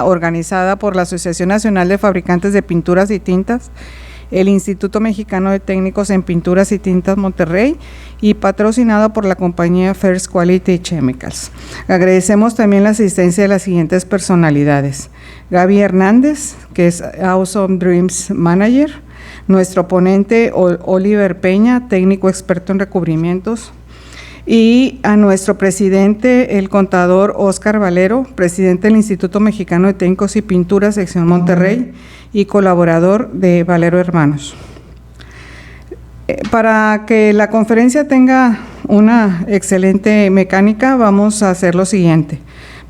organizada por la Asociación Nacional de Fabricantes de Pinturas y Tintas, el Instituto Mexicano de Técnicos en Pinturas y Tintas Monterrey y patrocinado por la compañía First Quality Chemicals. Agradecemos también la asistencia de las siguientes personalidades: Gaby Hernández, que es Awesome Dreams Manager; nuestro ponente Oliver Peña, técnico experto en recubrimientos; y a nuestro presidente, el contador Óscar Valero, presidente del Instituto Mexicano de Técnicos y Pinturas, sección Monterrey, y colaborador de Valero Hermanos. Para que la conferencia tenga una excelente mecánica, vamos a hacer lo siguiente.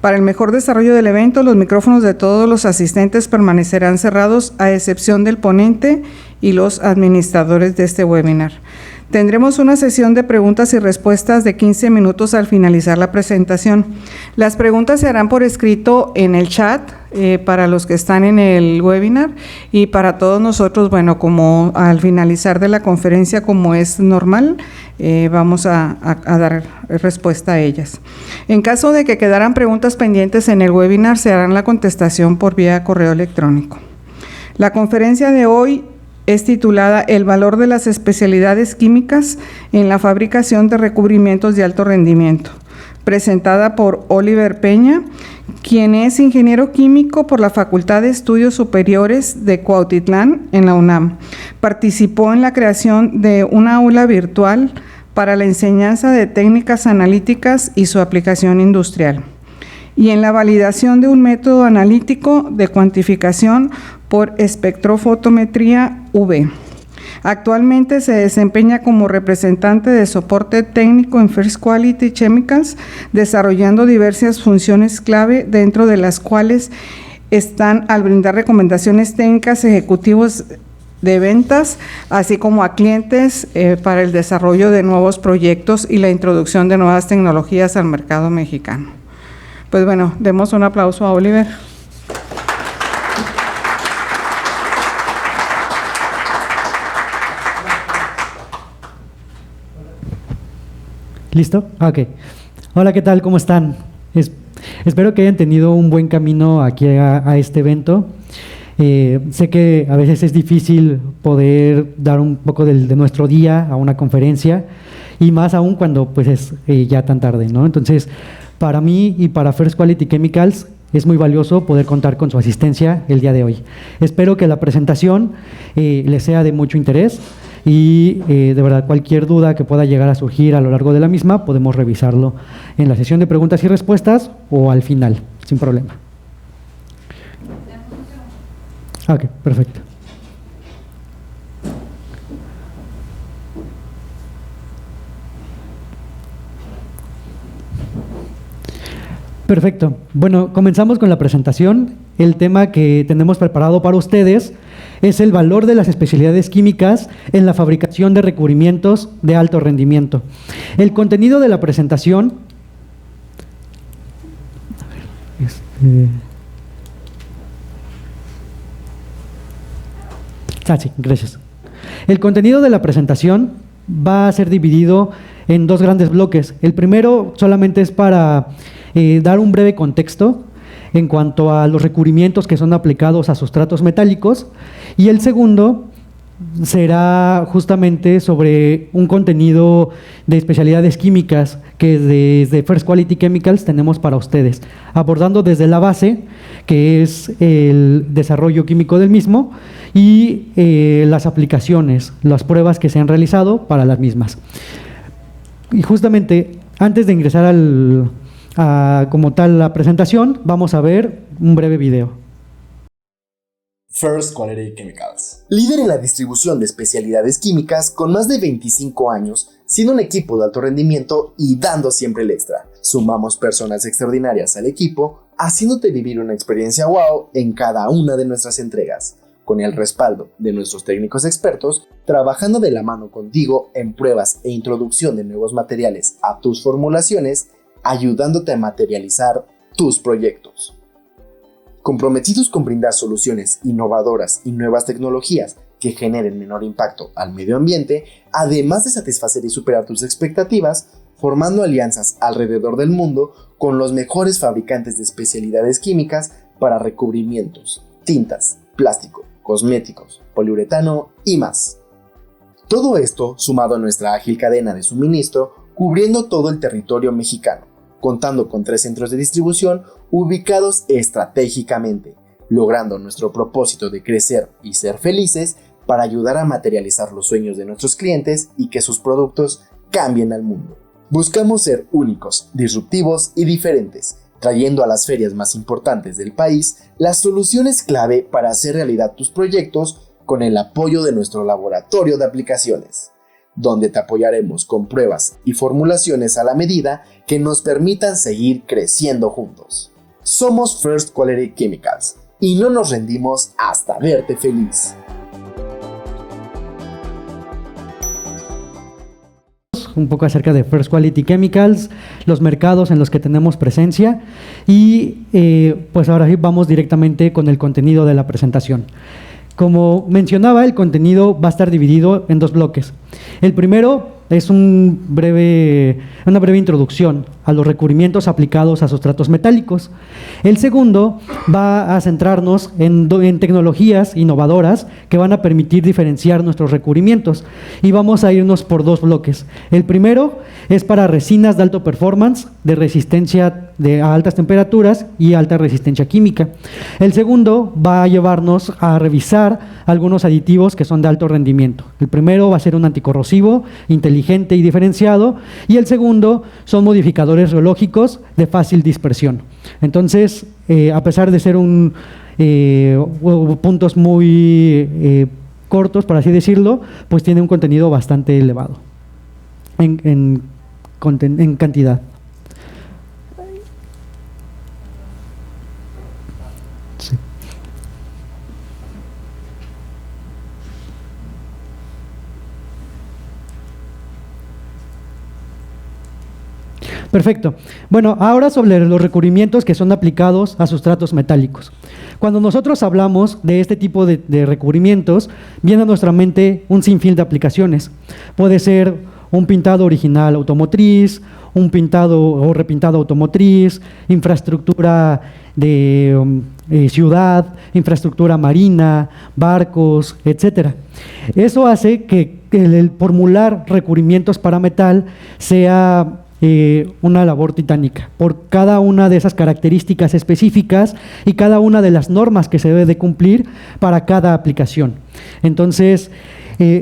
Para el mejor desarrollo del evento, los micrófonos de todos los asistentes permanecerán cerrados, a excepción del ponente y los administradores de este webinar. Tendremos una sesión de preguntas y respuestas de 15 minutos al finalizar la presentación. Las preguntas se harán por escrito en el chat para los que están en el webinar, y para todos nosotros, bueno, como al finalizar de la conferencia, como es normal, vamos a dar respuesta a ellas. En caso de que quedaran preguntas pendientes en el webinar, se hará la contestación por vía correo electrónico. La conferencia de hoy es titulada El valor de las especialidades químicas en la fabricación de recubrimientos de alto rendimiento, presentada por Oliver Peña, quien es ingeniero químico por la Facultad de Estudios Superiores de Cuautitlán en la UNAM. Participó en la creación de una aula virtual para la enseñanza de técnicas analíticas y su aplicación industrial, y en la validación de un método analítico de cuantificación por espectrofotometría UV. Actualmente se desempeña como representante de soporte técnico en First Quality Chemicals, desarrollando diversas funciones clave, dentro de las cuales están al brindar recomendaciones técnicas a ejecutivos de ventas, así como a clientes para el desarrollo de nuevos proyectos y la introducción de nuevas tecnologías al mercado mexicano. Pues bueno, demos un aplauso a Oliver. ¿Listo? Ok. Hola, ¿qué tal? ¿Cómo están? Espero que hayan tenido un buen camino aquí a este evento. Sé que a veces es difícil poder dar un poco de nuestro día a una conferencia, y más aún cuando pues es ya tan tarde, ¿no? Entonces, para mí y para First Quality Chemicals es muy valioso poder contar con su asistencia el día de hoy. Espero que la presentación les sea de mucho interés, y de verdad cualquier duda que pueda llegar a surgir a lo largo de la misma podemos revisarlo en la sesión de preguntas y respuestas o al final, sin problema. Ok, perfecto. Perfecto. Bueno, comenzamos con la presentación. El tema que tenemos preparado para ustedes es el valor de las especialidades químicas en la fabricación de recubrimientos de alto rendimiento. El contenido de la presentación… sí, gracias. El contenido de la presentación va a ser dividido en dos grandes bloques. El primero solamente es para dar un breve contexto en cuanto a los recubrimientos que son aplicados a sustratos metálicos, y el segundo será justamente sobre un contenido de especialidades químicas que desde First Quality Chemicals tenemos para ustedes, abordando desde la base, que es el desarrollo químico del mismo, y las aplicaciones, las pruebas que se han realizado para las mismas. Y justamente antes de ingresar como tal la presentación, vamos a ver un breve video. First Quality Chemicals, líder en la distribución de especialidades químicas con más de 25 años, siendo un equipo de alto rendimiento y dando siempre el extra. Sumamos personas extraordinarias al equipo, haciéndote vivir una experiencia wow en cada una de nuestras entregas, con el respaldo de nuestros técnicos expertos, trabajando de la mano contigo en pruebas e introducción de nuevos materiales a tus formulaciones, ayudándote a materializar tus proyectos. Comprometidos con brindar soluciones innovadoras y nuevas tecnologías que generen menor impacto al medio ambiente, además de satisfacer y superar tus expectativas, formando alianzas alrededor del mundo con los mejores fabricantes de especialidades químicas para recubrimientos, tintas, plástico, cosméticos, poliuretano y más. Todo esto sumado a nuestra ágil cadena de suministro, cubriendo todo el territorio mexicano, contando con 3 centros de distribución ubicados estratégicamente, logrando nuestro propósito de crecer y ser felices para ayudar a materializar los sueños de nuestros clientes y que sus productos cambien al mundo. Buscamos ser únicos, disruptivos y diferentes, trayendo a las ferias más importantes del país las soluciones clave para hacer realidad tus proyectos con el apoyo de nuestro laboratorio de aplicaciones, donde te apoyaremos con pruebas y formulaciones a la medida que nos permitan seguir creciendo juntos. Somos First Quality Chemicals y no nos rendimos hasta verte feliz. Un poco acerca de First Quality Chemicals, los mercados en los que tenemos presencia y pues ahora sí vamos directamente con el contenido de la presentación. Como mencionaba, el contenido va a estar dividido en 2 bloques. El primero es una breve introducción a los recubrimientos aplicados a sustratos metálicos. El segundo va a centrarnos en tecnologías innovadoras que van a permitir diferenciar nuestros recubrimientos y vamos a irnos por 2 bloques. El primero es para resinas de alto performance, de resistencia a altas temperaturas y alta resistencia química. El segundo va a llevarnos a revisar algunos aditivos que son de alto rendimiento. El primero va a ser un anticorrosivo, inteligente y diferenciado, y el segundo son modificadores reológicos de fácil dispersión. Entonces, a pesar de ser puntos muy cortos, por así decirlo, pues tiene un contenido bastante elevado en cantidad. Sí. Perfecto. Bueno, ahora sobre los recubrimientos que son aplicados a sustratos metálicos. Cuando nosotros hablamos de este tipo de recubrimientos, viene a nuestra mente un sinfín de aplicaciones. Puede ser un pintado original automotriz, un pintado o repintado automotriz, infraestructura de ciudad, infraestructura marina, barcos, etcétera. Eso hace que el formular recubrimientos para metal sea una labor titánica por cada una de esas características específicas y cada una de las normas que se debe de cumplir para cada aplicación. Entonces,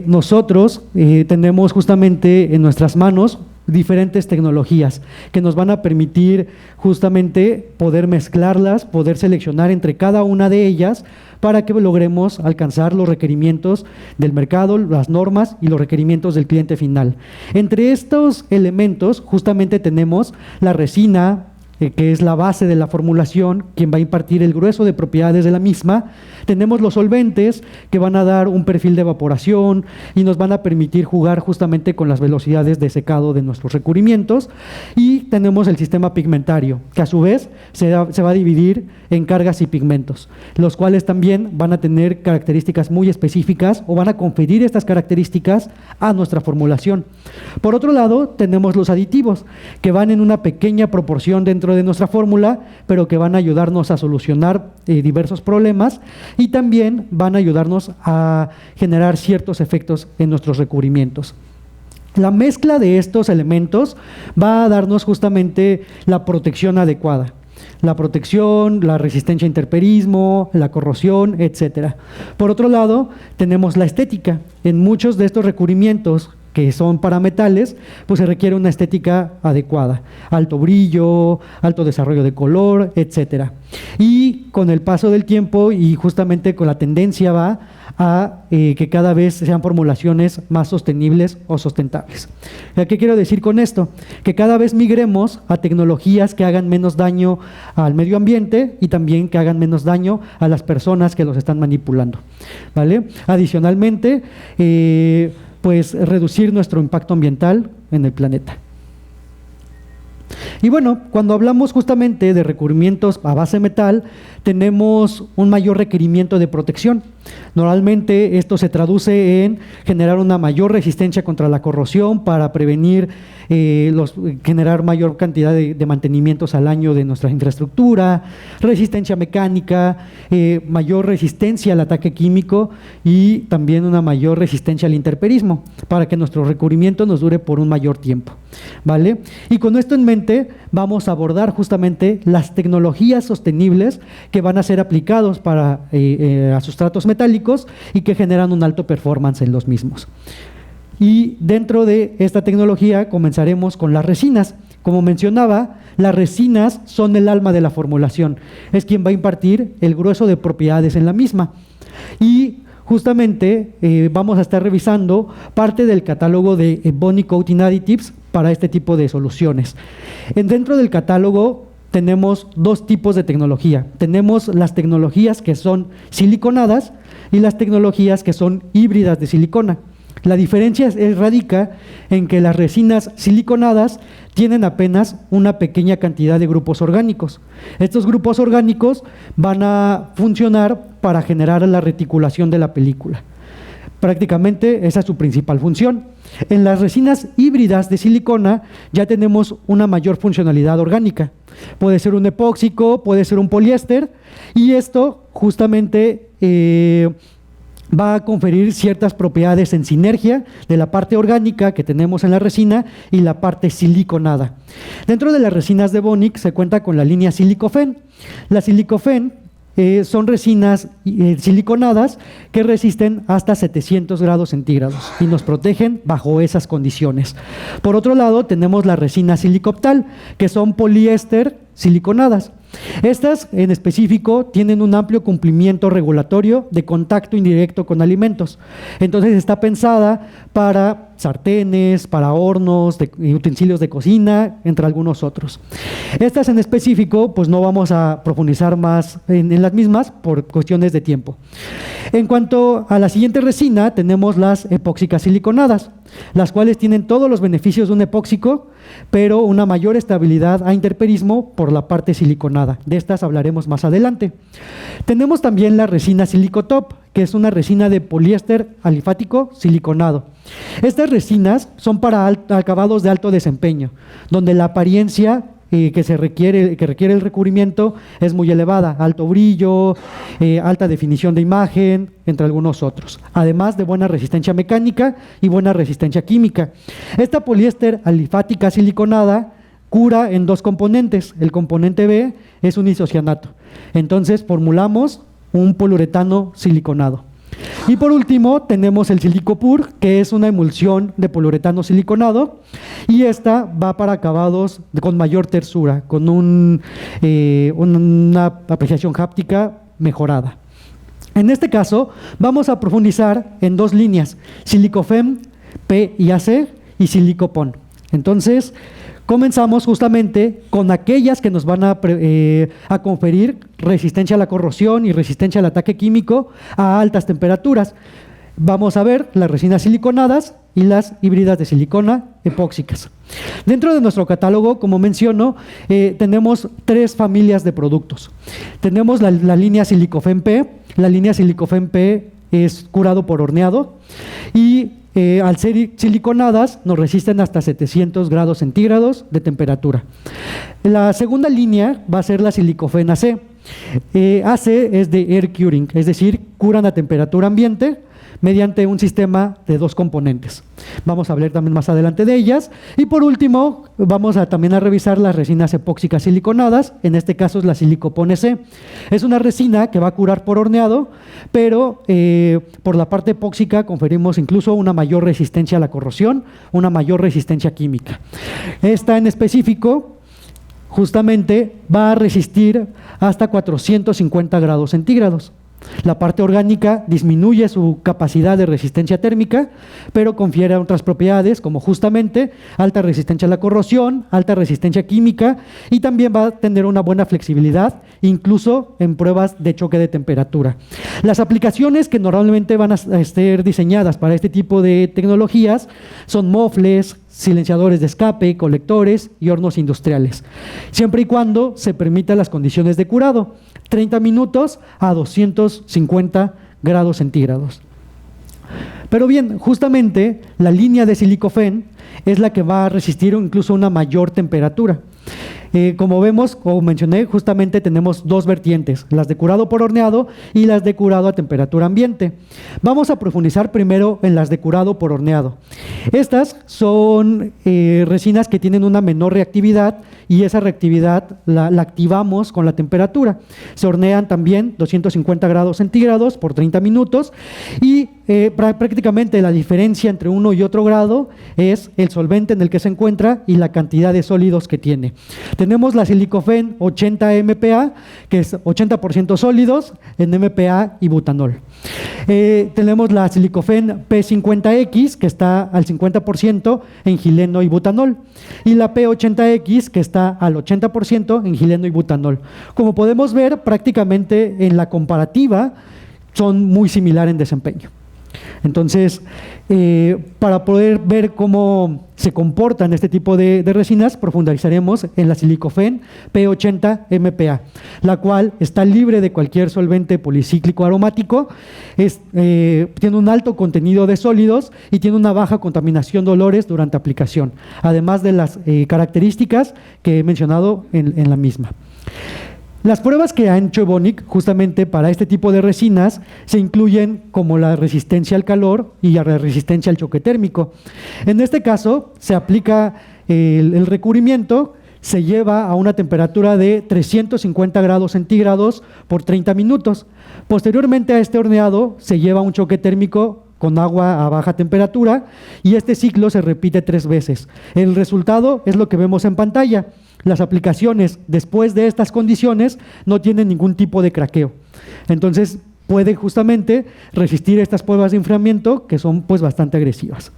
nosotros tenemos justamente en nuestras manos diferentes tecnologías que nos van a permitir justamente poder mezclarlas, poder seleccionar entre cada una de ellas para que logremos alcanzar los requerimientos del mercado, las normas y los requerimientos del cliente final. Entre estos elementos justamente tenemos la resina, que es la base de la formulación, quien va a impartir el grueso de propiedades de la misma. Tenemos los solventes, que van a dar un perfil de evaporación y nos van a permitir jugar justamente con las velocidades de secado de nuestros recubrimientos. Y tenemos el sistema pigmentario, que a su vez se va a dividir en cargas y pigmentos, los cuales también van a tener características muy específicas o van a conferir estas características a nuestra formulación. Por otro lado, tenemos los aditivos, que van en una pequeña proporción dentro de nuestra fórmula, pero que van a ayudarnos a solucionar diversos problemas y también van a ayudarnos a generar ciertos efectos en nuestros recubrimientos. La mezcla de estos elementos va a darnos justamente la protección adecuada. La protección, la resistencia a intemperismo, la corrosión, etcétera. Por otro lado, tenemos la estética. En muchos de estos recubrimientos que son para metales, pues se requiere una estética adecuada, alto brillo, alto desarrollo de color, etcétera. Y con el paso del tiempo y justamente con la tendencia va a que cada vez sean formulaciones más sostenibles o sustentables. ¿Qué quiero decir con esto? Que cada vez migremos a tecnologías que hagan menos daño al medio ambiente y también que hagan menos daño a las personas que los están manipulando, ¿vale? Adicionalmente, pues reducir nuestro impacto ambiental en el planeta. Y bueno, cuando hablamos justamente de recubrimientos a base metal, tenemos un mayor requerimiento de protección. Normalmente esto se traduce en generar una mayor resistencia contra la corrosión para prevenir generar mayor cantidad de mantenimientos al año de nuestra infraestructura, resistencia mecánica, mayor resistencia al ataque químico y también una mayor resistencia al intemperismo para que nuestro recubrimiento nos dure por un mayor tiempo, ¿vale? Y con esto en mente vamos a abordar justamente las tecnologías sostenibles que van a ser aplicados para a sustratos metálicos y que generan un alto performance en los mismos. Y dentro de esta tecnología comenzaremos con las resinas. Como mencionaba, las resinas son el alma de la formulación, es quien va a impartir el grueso de propiedades en la misma. Y justamente vamos a estar revisando parte del catálogo de Bonding Coating Additives para este tipo de soluciones. Dentro del catálogo tenemos dos tipos de tecnología. Tenemos las tecnologías que son siliconadas y las tecnologías que son híbridas de silicona. La diferencia radica en que las resinas siliconadas tienen apenas una pequeña cantidad de grupos orgánicos. Estos grupos orgánicos van a funcionar para generar la reticulación de la película. Prácticamente esa es su principal función. En las resinas híbridas de silicona ya tenemos una mayor funcionalidad orgánica. Puede ser un epóxico, puede ser un poliéster, y esto justamente va a conferir ciertas propiedades en sinergia de la parte orgánica que tenemos en la resina y la parte siliconada. Dentro de las resinas de Bonic se cuenta con la línea Silicofen. La Silicofen son resinas siliconadas que resisten hasta 700 grados centígrados y nos protegen bajo esas condiciones. Por otro lado, tenemos la resina Silicoptal, que son poliéster siliconadas. Estas en específico tienen un amplio cumplimiento regulatorio de contacto indirecto con alimentos. Entonces está pensada para sartenes, para hornos, utensilios de cocina, entre algunos otros. Estas en específico, pues no vamos a profundizar más en las mismas por cuestiones de tiempo. En cuanto a la siguiente resina, tenemos las epóxicas siliconadas, las cuales tienen todos los beneficios de un epóxico, pero una mayor estabilidad a intemperismo por la parte siliconada. De estas hablaremos más adelante. Tenemos también la resina Silicotop, que es una resina de poliéster alifático siliconado. Estas resinas son para acabados de alto desempeño, donde la apariencia que requiere el recubrimiento es muy elevada, alto brillo, alta definición de imagen, entre algunos otros, además de buena resistencia mecánica y buena resistencia química. Esta poliéster alifática siliconada cura en dos componentes. El componente B es un isocianato. Entonces formulamos un poliuretano siliconado. Y por último tenemos el Silicopur, que es una emulsión de poliuretano siliconado, y esta va para acabados con mayor tersura, con una apreciación háptica mejorada. En este caso vamos a profundizar en dos líneas: Silicofem P y AC y Silicopon. Entonces comenzamos justamente con aquellas que nos van a conferir resistencia a la corrosión y resistencia al ataque químico a altas temperaturas. Vamos a ver las resinas siliconadas y las híbridas de silicona epóxicas. Dentro de nuestro catálogo, como menciono, tenemos tres familias de productos. Tenemos la línea Silicofen P. La línea Silicofen P es curado por horneado y al ser siliconadas nos resisten hasta 700 grados centígrados de temperatura. La segunda línea va a ser la Silicofen AC. AC es de Air Curing, es decir, curan a temperatura ambiente mediante un sistema de dos componentes. Vamos a hablar también más adelante de ellas. Y por último, vamos también a revisar las resinas epóxicas siliconadas. En este caso es la Silicopon EC. Es una resina que va a curar por horneado, pero por la parte epóxica conferimos incluso una mayor resistencia a la corrosión, una mayor resistencia química. Esta en específico justamente va a resistir hasta 450 grados centígrados. La parte orgánica disminuye su capacidad de resistencia térmica, pero confiere otras propiedades como justamente alta resistencia a la corrosión, alta resistencia química, y también va a tener una buena flexibilidad, incluso en pruebas de choque de temperatura. Las aplicaciones que normalmente van a ser diseñadas para este tipo de tecnologías son mofles, silenciadores de escape, colectores y hornos industriales, siempre y cuando se permitan las condiciones de curado, 30 minutos a 250 grados centígrados. Pero bien, justamente la línea de Silicofén es la que va a resistir incluso una mayor temperatura. Como vemos, como mencioné, justamente tenemos dos vertientes, las de curado por horneado y las de curado a temperatura ambiente. Vamos a profundizar primero en las de curado por horneado. Estas son resinas que tienen una menor reactividad y esa reactividad la activamos con la temperatura. Se hornean también 250 grados centígrados por 30 minutos y prácticamente la diferencia entre uno y otro grado es el solvente en el que se encuentra y la cantidad de sólidos que tiene. Tenemos la Silicofén 80 MPa, que es 80% sólidos en MPa y butanol. Tenemos la Silicofén P50X, que está al 50% en gileno y butanol. Y la P80X, que está al 80% en gileno y butanol. Como podemos ver, prácticamente en la comparativa son muy similares en desempeño. Entonces, para poder ver cómo se comportan este tipo de resinas, profundizaremos en la Silicofén P80 MPa, la cual está libre de cualquier solvente policíclico aromático, tiene un alto contenido de sólidos y tiene una baja contaminación de olores durante aplicación, además de las características que he mencionado en la misma. Las pruebas que ha hecho Evonik justamente para este tipo de resinas se incluyen como la resistencia al calor y la resistencia al choque térmico. En este caso se aplica el recubrimiento, se lleva a una temperatura de 350 grados centígrados por 30 minutos. Posteriormente a este horneado se lleva un choque térmico con agua a baja temperatura y este ciclo se repite 3 veces. El resultado es lo que vemos en pantalla. Las aplicaciones después de estas condiciones no tienen ningún tipo de craqueo. Entonces puede justamente resistir estas pruebas de enfriamiento que son pues bastante agresivas.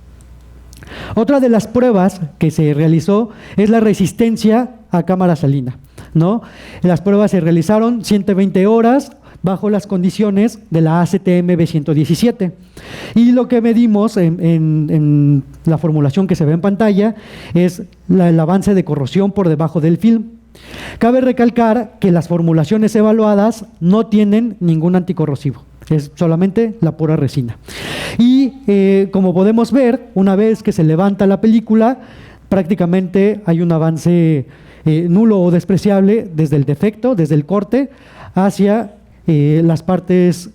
Otra de las pruebas que se realizó es la resistencia a cámara salina, ¿no? Las pruebas se realizaron 120 horas bajo las condiciones de la ACTM B117. Y lo que medimos en la formulación que se ve en pantalla es el avance de corrosión por debajo del film. Cabe recalcar que las formulaciones evaluadas no tienen ningún anticorrosivo, es solamente la pura resina. Y como podemos ver, una vez que se levanta la película, prácticamente hay un avance nulo o despreciable desde el defecto, desde el corte, hacia las partes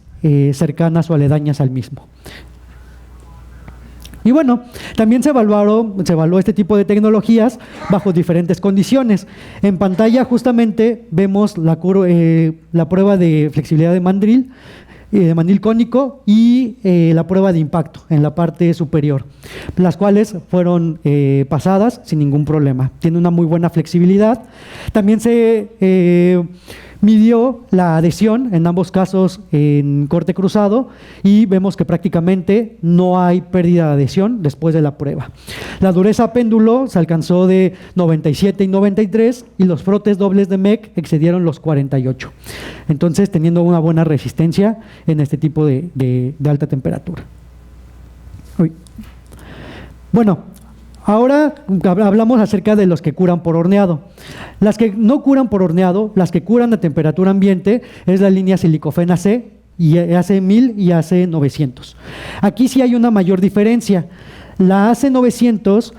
cercanas o aledañas al mismo. Y bueno, también se evaluó este tipo de tecnologías bajo diferentes condiciones. En pantalla justamente vemos la prueba de flexibilidad de mandril cónico y la prueba de impacto en la parte superior, las cuales fueron pasadas sin ningún problema. Tiene una muy buena flexibilidad. También se midió la adhesión, en ambos casos en corte cruzado, y vemos que prácticamente no hay pérdida de adhesión después de la prueba. La dureza péndulo se alcanzó de 97 y 93 y los frotes dobles de MEC excedieron los 48. Entonces, teniendo una buena resistencia en este tipo de alta temperatura. Bueno, ahora hablamos acerca de los que curan por horneado. Las que no curan por horneado, las que curan a temperatura ambiente, es la línea Silicofén AC, y AC1000 y AC900. Aquí sí hay una mayor diferencia. La AC900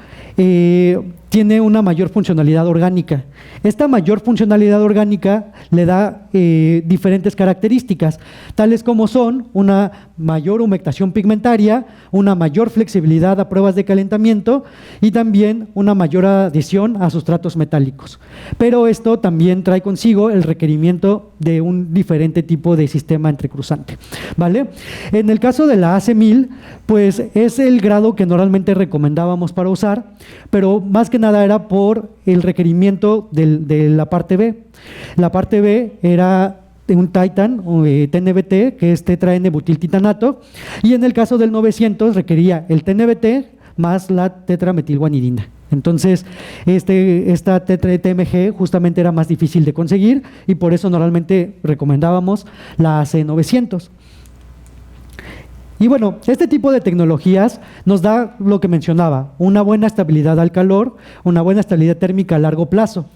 tiene una mayor funcionalidad orgánica. Esta mayor funcionalidad orgánica le da diferentes características, tales como son una mayor humectación pigmentaria, una mayor flexibilidad a pruebas de calentamiento y también una mayor adhesión a sustratos metálicos. Pero esto también trae consigo el requerimiento de un diferente tipo de sistema entrecruzante, ¿vale? En el caso de la AC1000, pues es el grado que normalmente recomendábamos para usar, pero más que nada era por el requerimiento de la parte B. La parte B era un Titan o TNBT, que es tetra N-butiltitanato, y en el caso del 900 requería el TNBT más la tetrametilguanidina. Entonces, esta TMG justamente era más difícil de conseguir y por eso normalmente recomendábamos la AC900. Y bueno, este tipo de tecnologías nos da lo que mencionaba, una buena estabilidad al calor, una buena estabilidad térmica a largo plazo.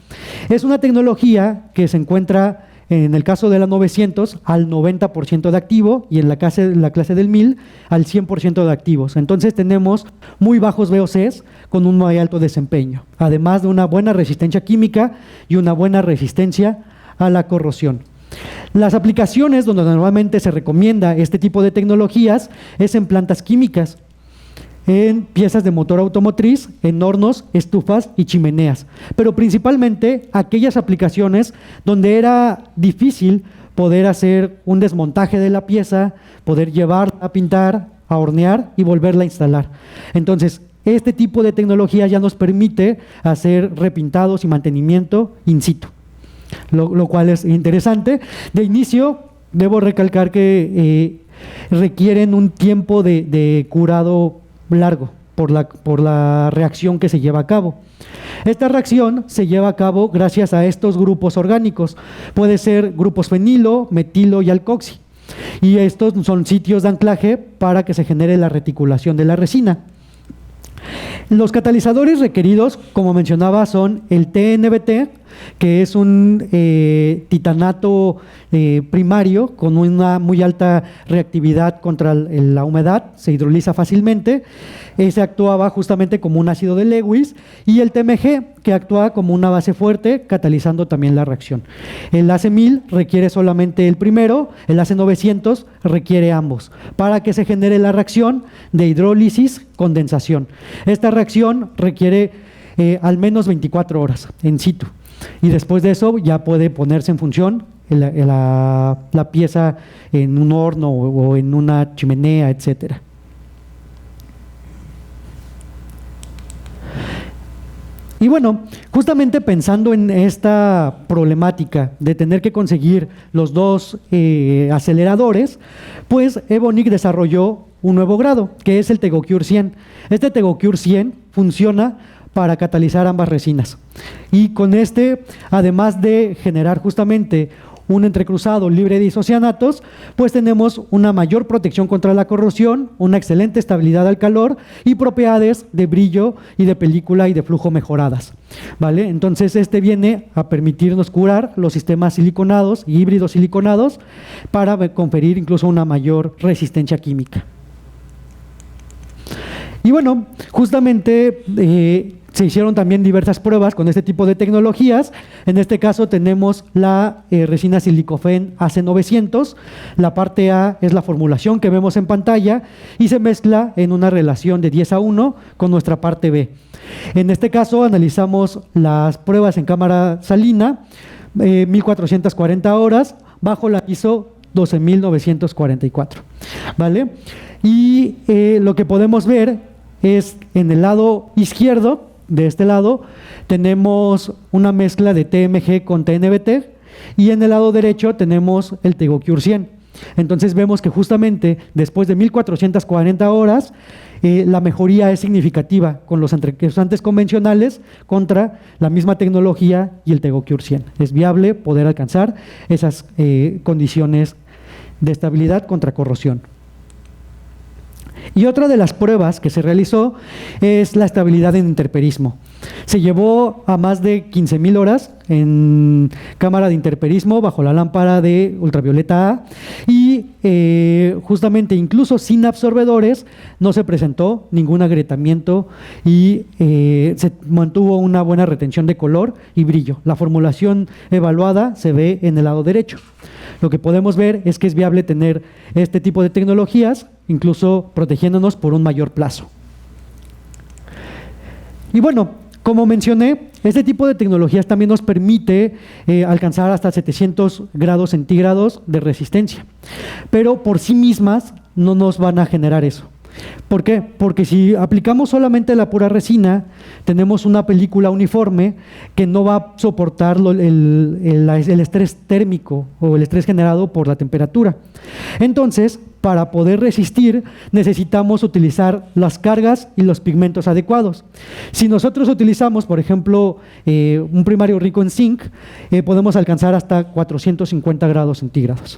Es una tecnología que se encuentra en el caso de la 900, al 90% de activo y en la clase del 1000 al 100% de activos. Entonces tenemos muy bajos VOCs con un muy alto desempeño, además de una buena resistencia química y una buena resistencia a la corrosión. Las aplicaciones donde normalmente se recomienda este tipo de tecnologías es en plantas químicas, en piezas de motor automotriz, en hornos, estufas y chimeneas, pero principalmente aquellas aplicaciones donde era difícil poder hacer un desmontaje de la pieza, poder llevarla a pintar, a hornear y volverla a instalar. Entonces, este tipo de tecnología ya nos permite hacer repintados y mantenimiento in situ, lo cual es interesante. De inicio, debo recalcar que requieren un tiempo de curado largo por la reacción que se lleva a cabo. Esta reacción se lleva a cabo gracias a estos grupos orgánicos. Puede ser grupos fenilo, metilo y alcoxi. Y estos son sitios de anclaje para que se genere la reticulación de la resina. Los catalizadores requeridos, como mencionaba, son el TNBT, que es un titanato primario con una muy alta reactividad contra la humedad, se hidroliza fácilmente. Ese actuaba justamente como un ácido de Lewis, y el TMG, que actúa como una base fuerte, catalizando también la reacción. El AC1000 requiere solamente el primero, el AC900 requiere ambos, para que se genere la reacción de hidrólisis-condensación. Esta reacción requiere al menos 24 horas en situ, y después de eso ya puede ponerse en función la pieza en un horno o en una chimenea, etcétera. Y bueno, justamente pensando en esta problemática de tener que conseguir los dos aceleradores, pues Evonik desarrolló un nuevo grado, que es el TegoCure 100. Este TegoCure 100 funciona para catalizar ambas resinas. Y con este, además de generar justamente un entrecruzado libre de isocianatos, pues tenemos una mayor protección contra la corrosión, una excelente estabilidad al calor y propiedades de brillo y de película y de flujo mejoradas, ¿vale? Entonces este viene a permitirnos curar los sistemas siliconados y híbridos siliconados para conferir incluso una mayor resistencia química. Y bueno, justamente se hicieron también diversas pruebas con este tipo de tecnologías. En este caso tenemos la resina Silicofen AC900. La parte A es la formulación que vemos en pantalla y se mezcla en una relación de 10:1 con nuestra parte B. En este caso analizamos las pruebas en cámara salina, 1440 horas, bajo la ISO 12944, ¿vale? Y lo que podemos ver es en el lado izquierdo, de este lado, tenemos una mezcla de TMG con TNBT, y en el lado derecho tenemos el TegoCure 100. Entonces vemos que justamente después de 1440 horas, la mejoría es significativa con los entrecruzantes convencionales contra la misma tecnología y el TegoCure 100. Es viable poder alcanzar esas condiciones de estabilidad contra corrosión. Y otra de las pruebas que se realizó es la estabilidad en interperismo. Se llevó a más de 15,000 horas en cámara de interperismo bajo la lámpara de ultravioleta A, y justamente incluso sin absorbedores no se presentó ningún agrietamiento y se mantuvo una buena retención de color y brillo. La formulación evaluada se ve en el lado derecho. Lo que podemos ver es que es viable tener este tipo de tecnologías, incluso protegiéndonos por un mayor plazo. Y bueno, como mencioné, este tipo de tecnologías también nos permite alcanzar hasta 700 grados centígrados de resistencia, pero por sí mismas no nos van a generar eso. ¿Por qué? Porque si aplicamos solamente la pura resina, tenemos una película uniforme que no va a soportar el estrés térmico o el estrés generado por la temperatura. Entonces, para poder resistir, necesitamos utilizar las cargas y los pigmentos adecuados. Si nosotros utilizamos, por ejemplo, un primario rico en zinc, podemos alcanzar hasta 450 grados centígrados.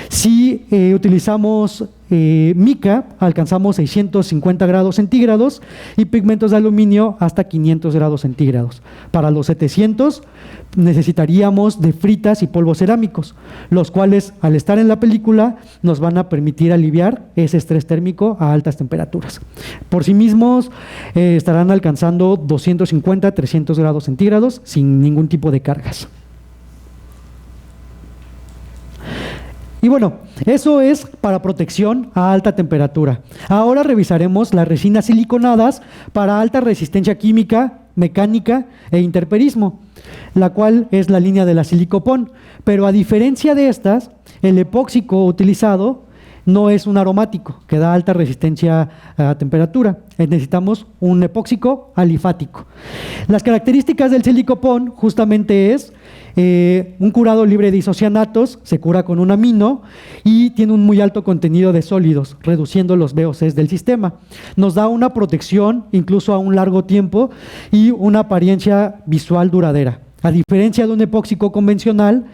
Si utilizamos mica alcanzamos 650 grados centígrados y pigmentos de aluminio hasta 500 grados centígrados. Para los 700 necesitaríamos de fritas y polvos cerámicos, los cuales al estar en la película nos van a permitir aliviar ese estrés térmico a altas temperaturas. Por sí mismos estarán alcanzando 250 a 300 grados centígrados sin ningún tipo de cargas. Y bueno, eso es para protección a alta temperatura. Ahora revisaremos las resinas siliconadas para alta resistencia química, mecánica e interperismo, la cual es la línea de la silicopón. Pero a diferencia de estas, el epóxico utilizado no es un aromático que da alta resistencia a temperatura. Necesitamos un epóxico alifático. Las características del silicopón justamente es un curado libre de isocianatos, se cura con un amino y tiene un muy alto contenido de sólidos, reduciendo los VOCs del sistema. Nos da una protección incluso a un largo tiempo y una apariencia visual duradera. A diferencia de un epóxico convencional,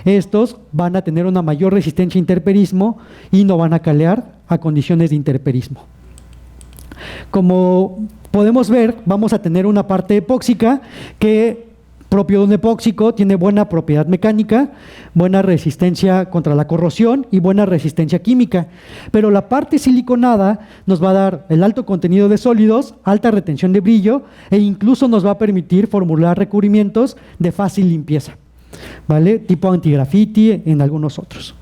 estos van a tener una mayor resistencia a interperismo y no van a calear a condiciones de interperismo. Como podemos ver, vamos a tener una parte epóxica que, propio de un epóxico, tiene buena propiedad mecánica, buena resistencia contra la corrosión y buena resistencia química. Pero la parte siliconada nos va a dar el alto contenido de sólidos, alta retención de brillo e incluso nos va a permitir formular recubrimientos de fácil limpieza, ¿vale? Tipo antigrafiti en algunos otros.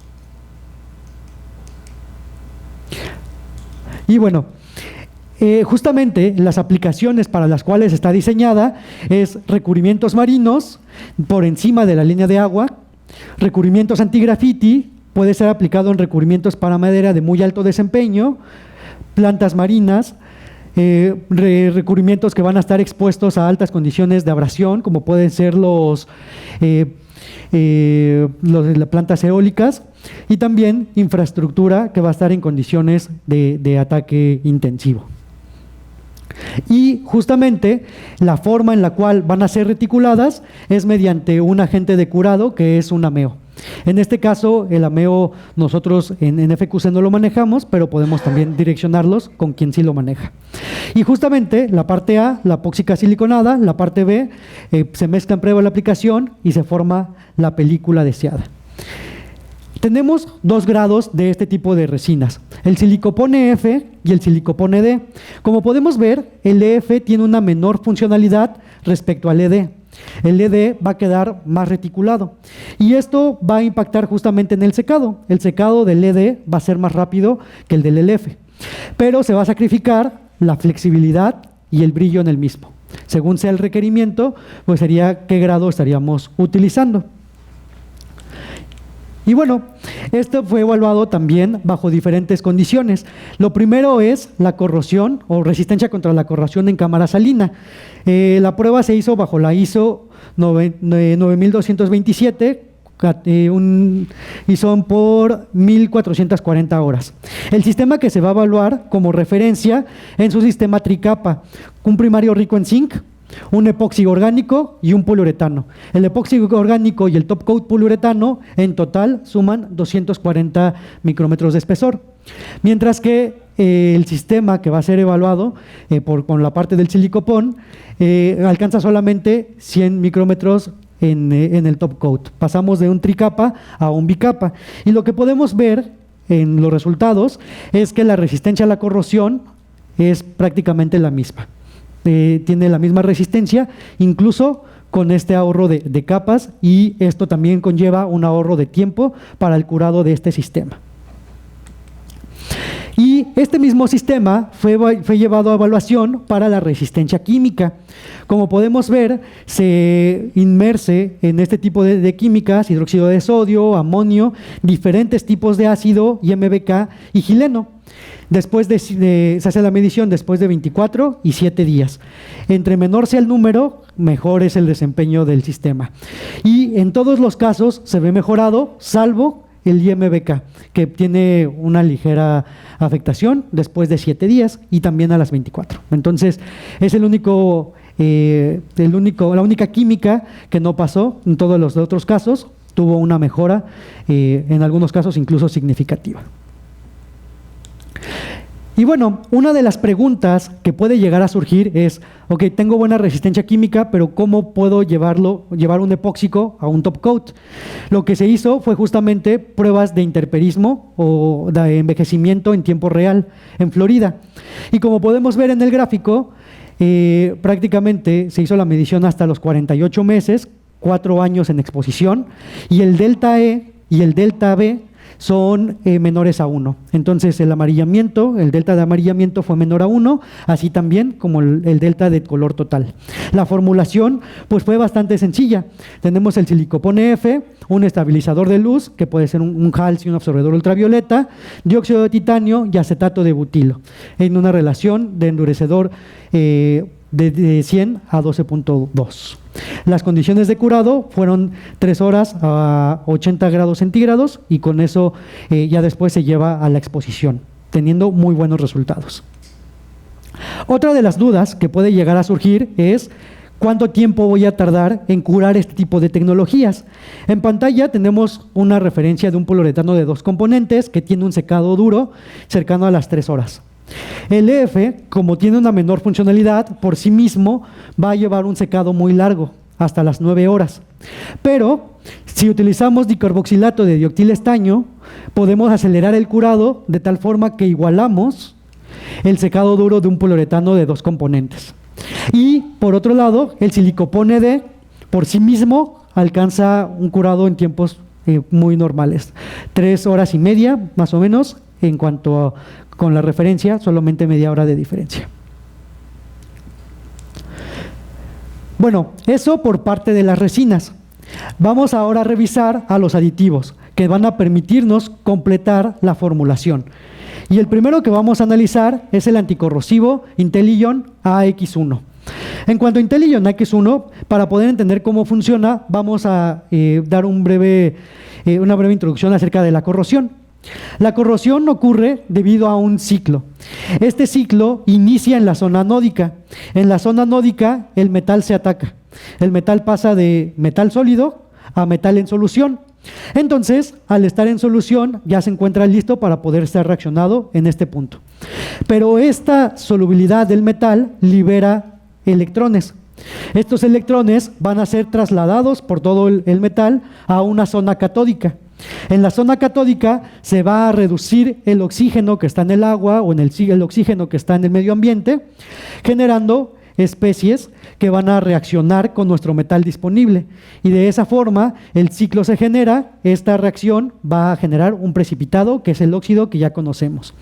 Y bueno, justamente las aplicaciones para las cuales está diseñada es recubrimientos marinos por encima de la línea de agua, recubrimientos antigrafiti, puede ser aplicado en recubrimientos para madera de muy alto desempeño, plantas marinas, recubrimientos que van a estar expuestos a altas condiciones de abrasión, como pueden ser las plantas eólicas, y también infraestructura que va a estar en condiciones de ataque intensivo. Y justamente la forma en la cual van a ser reticuladas es mediante un agente de curado que es un ameo. En este caso, el ameo nosotros en FQC no lo manejamos, pero podemos también direccionarlos con quien sí lo maneja. Y justamente la parte A, la epóxica siliconada, la parte B, se mezcla en prueba de la aplicación y se forma la película deseada. Tenemos dos grados de este tipo de resinas, el silicopón EF y el silicopón ED. Como podemos ver, el EF tiene una menor funcionalidad respecto al ED. El ED va a quedar más reticulado y esto va a impactar justamente en el secado. El secado del ED va a ser más rápido que el del LF, pero se va a sacrificar la flexibilidad y el brillo en el mismo. Según sea el requerimiento, pues sería qué grado estaríamos utilizando. Y bueno, esto fue evaluado también bajo diferentes condiciones. Lo primero es la corrosión o resistencia contra la corrosión en cámara salina. La prueba se hizo bajo la ISO 9227, un ISO por 1440 horas. El sistema que se va a evaluar como referencia en su sistema tricapa, un primario rico en zinc, un epóxico orgánico y un poliuretano. El epóxico orgánico y el top coat poliuretano en total suman 240 micrómetros de espesor, mientras que el sistema que va a ser evaluado con la parte del silicopón alcanza solamente 100 micrómetros en el top coat. Pasamos de un tricapa a un bicapa y lo que podemos ver en los resultados es que la resistencia a la corrosión es prácticamente la misma. Tiene la misma resistencia, incluso con este ahorro de capas, y esto también conlleva un ahorro de tiempo para el curado de este sistema. Y este mismo sistema fue llevado a evaluación para la resistencia química. Como podemos ver, se inmerse en este tipo de químicas, hidróxido de sodio, amonio, diferentes tipos de ácido, IMBK y gileno. Se hace la medición después de 24 y 7 días. Entre menor sea el número, mejor es el desempeño del sistema. Y en todos los casos se ve mejorado, salvo el IMBK, que tiene una ligera afectación después de 7 días y también a las 24. Entonces, es la única química que no pasó. En todos los otros casos tuvo una mejora, en algunos casos incluso significativa. Y bueno, una de las preguntas que puede llegar a surgir es, ok, tengo buena resistencia química, pero ¿cómo puedo llevar un epóxico a un top coat? Lo que se hizo fue justamente pruebas de interperismo o de envejecimiento en tiempo real en Florida. Y como podemos ver en el gráfico, prácticamente se hizo la medición hasta los 48 meses, 4 años en exposición, y el delta E y el delta B son menores a 1. Entonces el delta de amarillamiento fue menor a 1, así también como el delta de color total. La formulación pues fue bastante sencilla. Tenemos el silicopone F, un estabilizador de luz, que puede ser un HALS y un absorbedor ultravioleta, dióxido de titanio y acetato de butilo, en una relación de endurecedor de 100 a 12.2. Las condiciones de curado fueron 3 horas a 80 grados centígrados y con eso ya después se lleva a la exposición, teniendo muy buenos resultados. Otra de las dudas que puede llegar a surgir es ¿cuánto tiempo voy a tardar en curar este tipo de tecnologías? En pantalla tenemos una referencia de un poliuretano de 2 componentes que tiene un secado duro cercano a las 3 horas. El EF, como tiene una menor funcionalidad, por sí mismo va a llevar un secado muy largo, hasta las 9 horas. Pero si utilizamos dicarboxilato de dioxilestaño, podemos acelerar el curado de tal forma que igualamos el secado duro de un poliuretano de 2 componentes. Y por otro lado, el silicopone D por sí mismo alcanza un curado en tiempos muy normales, 3 horas y media más o menos, en cuanto con la referencia, solamente media hora de diferencia. Bueno, eso por parte de las resinas. Vamos ahora a revisar a los aditivos que van a permitirnos completar la formulación. Y el primero que vamos a analizar es el anticorrosivo Intelliyon AX1. En cuanto a Intelliyon AX1, para poder entender cómo funciona, vamos a dar una breve introducción acerca de la corrosión. La corrosión ocurre debido a un ciclo. Este ciclo inicia en la zona anódica. En la zona anódica el metal se ataca. El metal pasa de metal sólido a metal en solución. Entonces, al estar en solución, ya se encuentra listo para poder ser reaccionado en este punto. Pero esta solubilidad del metal libera electrones. Estos electrones van a ser trasladados por todo el metal a una zona catódica. En la zona catódica se va a reducir el oxígeno que está en el agua o el oxígeno que está en el medio ambiente, generando especies que van a reaccionar con nuestro metal disponible. Y de esa forma el ciclo se genera, esta reacción va a generar un precipitado que es el óxido que ya conocemos.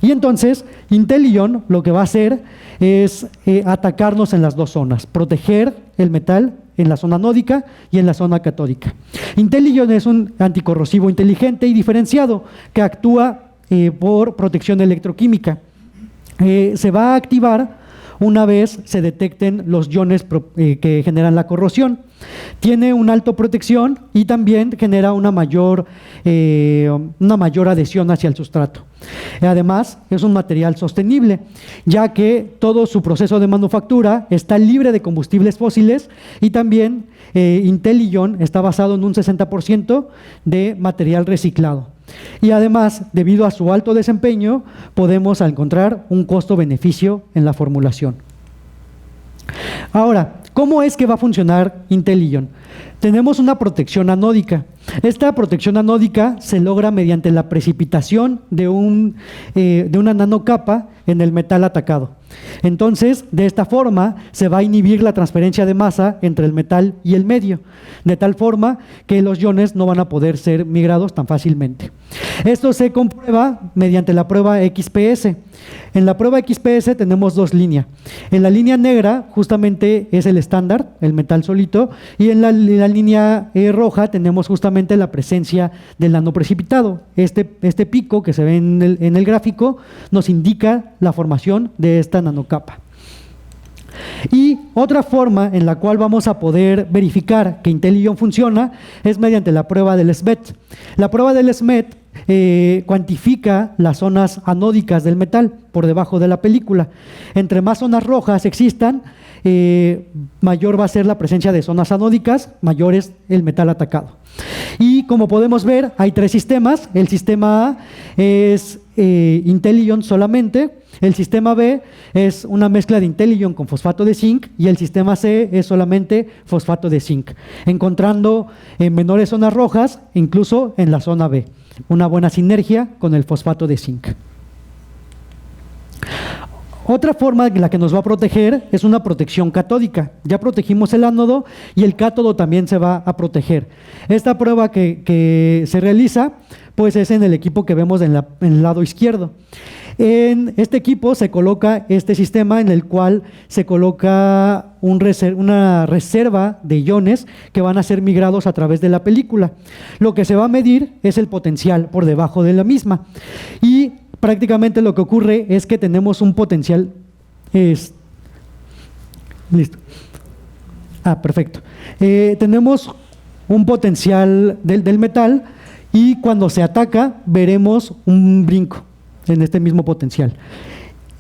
Y entonces Intelliyon lo que va a hacer es atacarnos en las dos zonas, proteger el metal en la zona anódica y en la zona catódica. Intelliyon es un anticorrosivo inteligente y diferenciado que actúa por protección electroquímica. Se va a activar una vez se detecten los iones que generan la corrosión. Tiene una alta protección y también genera una mayor adhesión hacia el sustrato. Además, es un material sostenible, ya que todo su proceso de manufactura está libre de combustibles fósiles y también Intelliyon está basado en un 60% de material reciclado. Y además, debido a su alto desempeño, podemos encontrar un costo-beneficio en la formulación. Ahora, ¿cómo es que va a funcionar Intelliyon? Tenemos una protección anódica. Esta protección anódica se logra mediante la precipitación de una nanocapa en el metal atacado. Entonces, de esta forma, se va a inhibir la transferencia de masa entre el metal y el medio, de tal forma que los iones no van a poder ser migrados tan fácilmente. Esto se comprueba mediante la prueba XPS. En la prueba XPS tenemos dos líneas. En la línea negra justamente es el estándar, el metal solito, y en la línea roja tenemos justamente la presencia del nanoprecipitado. Este pico que se ve en el gráfico nos indica la formación de esta nanocapa. Y otra forma en la cual vamos a poder verificar que Intelliyon funciona es mediante la prueba del SMET. La prueba del SMET cuantifica las zonas anódicas del metal por debajo de la película. Entre más zonas rojas existan, mayor va a ser la presencia de zonas anódicas, mayor es el metal atacado. Y como podemos ver, hay tres sistemas. El sistema A es IntelliIon solamente. El sistema B es una mezcla de IntelliIon con fosfato de zinc y el sistema C es solamente fosfato de zinc, encontrando en menores zonas rojas, incluso en la zona B, una buena sinergia con el fosfato de zinc. Otra forma en la que nos va a proteger es una protección catódica. Ya protegimos el ánodo y el cátodo también se va a proteger. Esta prueba que se realiza pues es en el equipo que vemos en el lado izquierdo. En este equipo se coloca este sistema en el cual se coloca una reserva de iones que van a ser migrados a través de la película. Lo que se va a medir es el potencial por debajo de la misma. Y prácticamente lo que ocurre es que tenemos un potencial. Listo. Perfecto. Tenemos un potencial del metal y cuando se ataca veremos un brinco en este mismo potencial.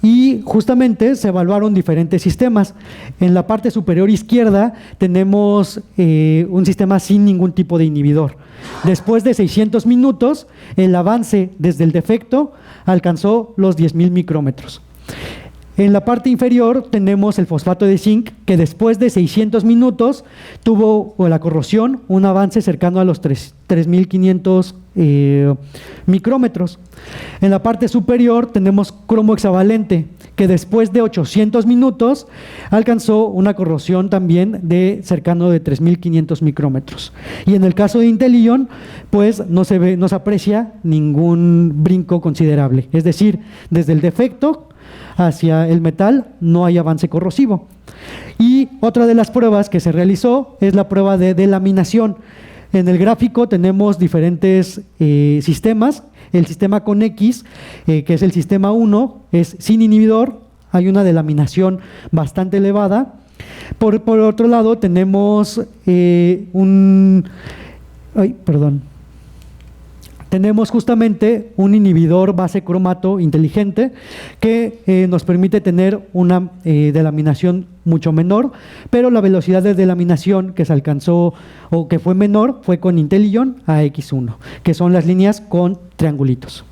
Y justamente se evaluaron diferentes sistemas. En la parte superior izquierda tenemos un sistema sin ningún tipo de inhibidor. Después de 600 minutos, el avance desde el defecto alcanzó los 10.000 micrómetros. En la parte inferior tenemos el fosfato de zinc, que después de 600 minutos tuvo la corrosión un avance cercano a los 3.500 micrómetros. En la parte superior tenemos cromo hexavalente, que después de 800 minutos alcanzó una corrosión también de cercano de 3.500 micrómetros. Y en el caso de IntelliIon, pues no se aprecia ningún brinco considerable. Es decir, desde el defecto hacia el metal no hay avance corrosivo. Y otra de las pruebas que se realizó es la prueba de delaminación. En el gráfico tenemos diferentes sistemas. El sistema con X, que es el sistema 1, es sin inhibidor, hay una delaminación bastante elevada. Por otro lado tenemos tenemos justamente un inhibidor base cromato inteligente que nos permite tener una delaminación mucho menor, pero la velocidad de delaminación que se alcanzó o que fue menor fue con IntelliIon AX1, que son las líneas con triangulitos.